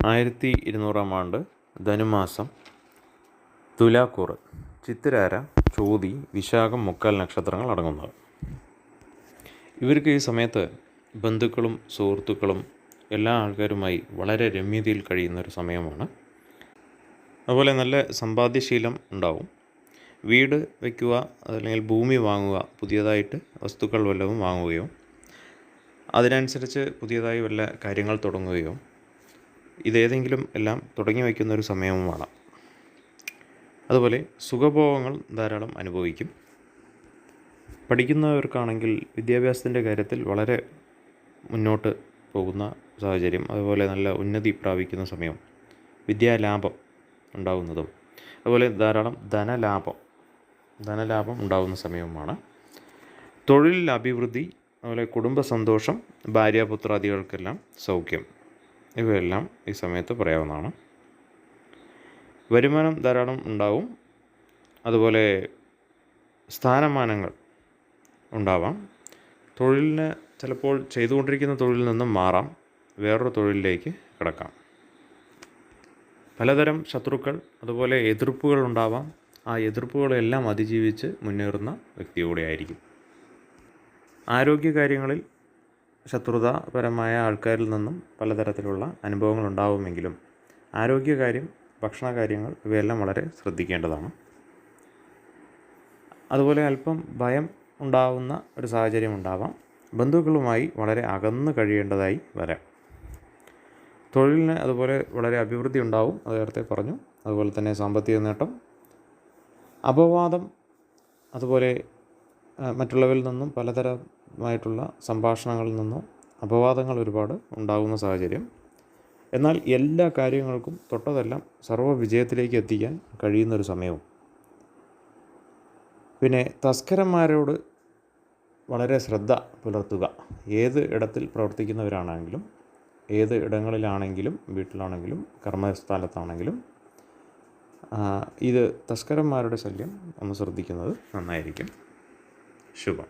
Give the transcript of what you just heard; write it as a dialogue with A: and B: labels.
A: 1200 ആണ്ട് ധനുമാസം തുലാക്കൂറ് ചിത്തിരാര ചോതി വിശാഖം മുക്കാൽ നക്ഷത്രങ്ങൾ അടങ്ങുന്നത്. ഇവർക്ക് ഈ സമയത്ത് ബന്ധുക്കളും സുഹൃത്തുക്കളും എല്ലാ ആൾക്കാരുമായി വളരെ രമ്യതയിൽ കഴിയുന്ന ഒരു സമയമാണ്. അതുപോലെ നല്ല സമ്പാദ്യശീലം ഉണ്ടാവും. വീട് വയ്ക്കുക അതല്ലെങ്കിൽ ഭൂമി വാങ്ങുക, പുതിയതായിട്ട് വസ്തുക്കൾ വല്ലതും വാങ്ങുകയോ അതിനനുസരിച്ച് പുതിയതായി വല്ല കാര്യങ്ങൾ തുടങ്ങുകയോ ഇതേതെങ്കിലും എല്ലാം തുടങ്ങി വയ്ക്കുന്ന ഒരു സമയവുമാണ്. അതുപോലെ സുഖഭോഗങ്ങൾ ധാരാളം അനുഭവിക്കും. പഠിക്കുന്നവർക്കാണെങ്കിൽ വിദ്യാഭ്യാസത്തിൻ്റെ കാര്യത്തിൽ വളരെ മുന്നോട്ട് പോകുന്ന സാഹചര്യം, അതുപോലെ നല്ല ഉന്നതി പ്രാപിക്കുന്ന സമയം, വിദ്യാലാഭം ഉണ്ടാകുന്നതും, അതുപോലെ ധാരാളം ധനലാഭം ഉണ്ടാകുന്ന സമയവുമാണ്. തൊഴിൽ അഭിവൃദ്ധി, അതുപോലെ കുടുംബ സന്തോഷം, ഭാര്യാപുത്രാദികൾക്കെല്ലാം സൗഖ്യം, ഇവയെല്ലാം ഈ സമയത്ത് പറയാവുന്നതാണ്. വരുമാനം ധാരാളം ഉണ്ടാവും. അതുപോലെ സ്ഥാനമാനങ്ങൾ ഉണ്ടാവാം. തൊഴിലിന് ചിലപ്പോൾ ചെയ്തുകൊണ്ടിരിക്കുന്ന തൊഴിലിൽ നിന്നും മാറാം, വേറൊരു തൊഴിലിലേക്ക് കിടക്കാം. പലതരം ശത്രുക്കൾ, അതുപോലെ എതിർപ്പുകൾ ഉണ്ടാവാം. ആ എതിർപ്പുകളെല്ലാം അതിജീവിച്ച് മുന്നേറുന്ന വ്യക്തി കൂടെയായിരിക്കും. ആരോഗ്യകാര്യങ്ങളിൽ ശത്രുതാപരമായ ആൾക്കാരിൽ നിന്നും പലതരത്തിലുള്ള അനുഭവങ്ങൾ ഉണ്ടാവുമെങ്കിലും ആരോഗ്യകാര്യം, ഭക്ഷണകാര്യങ്ങൾ ഇവയെല്ലാം വളരെ ശ്രദ്ധിക്കേണ്ടതാണ്. അതുപോലെ അല്പം ഭയം ഉണ്ടാവുന്ന ഒരു സാഹചര്യം ഉണ്ടാവാം. ബന്ധുക്കളുമായി വളരെ അകന്ന് കഴിയേണ്ടതായി വരാം. തൊഴിലിന് അതുപോലെ വളരെ അഭിവൃദ്ധി ഉണ്ടാവും, അത് നേരത്തെ പറഞ്ഞു. അതുപോലെ തന്നെ സാമ്പത്തിക നേട്ടം, അപവാദം, അതുപോലെ മറ്റുള്ളവരിൽ നിന്നും പലതരമായിട്ടുള്ള സംഭാഷണങ്ങളിൽ നിന്നും അപവാദങ്ങൾ ഒരുപാട് ഉണ്ടാകുന്ന സാഹചര്യം. എന്നാൽ എല്ലാ കാര്യങ്ങൾക്കും തൊട്ടതെല്ലാം സർവ്വ വിജയത്തിലേക്ക് എത്തിക്കാൻ കഴിയുന്നൊരു സമയവും. പിന്നെ തസ്കരന്മാരോട് വളരെ ശ്രദ്ധ പുലർത്തുക. ഏത് ഇടത്തിൽ പ്രവർത്തിക്കുന്നവരാണെങ്കിലും, ഏത് ഇടങ്ങളിലാണെങ്കിലും, വീട്ടിലാണെങ്കിലും കർമ്മസ്ഥലത്താണെങ്കിലും ഇത് തസ്കരന്മാരുടെ ശല്യം ഒന്ന് ശ്രദ്ധിക്കുന്നത് നന്നായിരിക്കും. ശുഭം.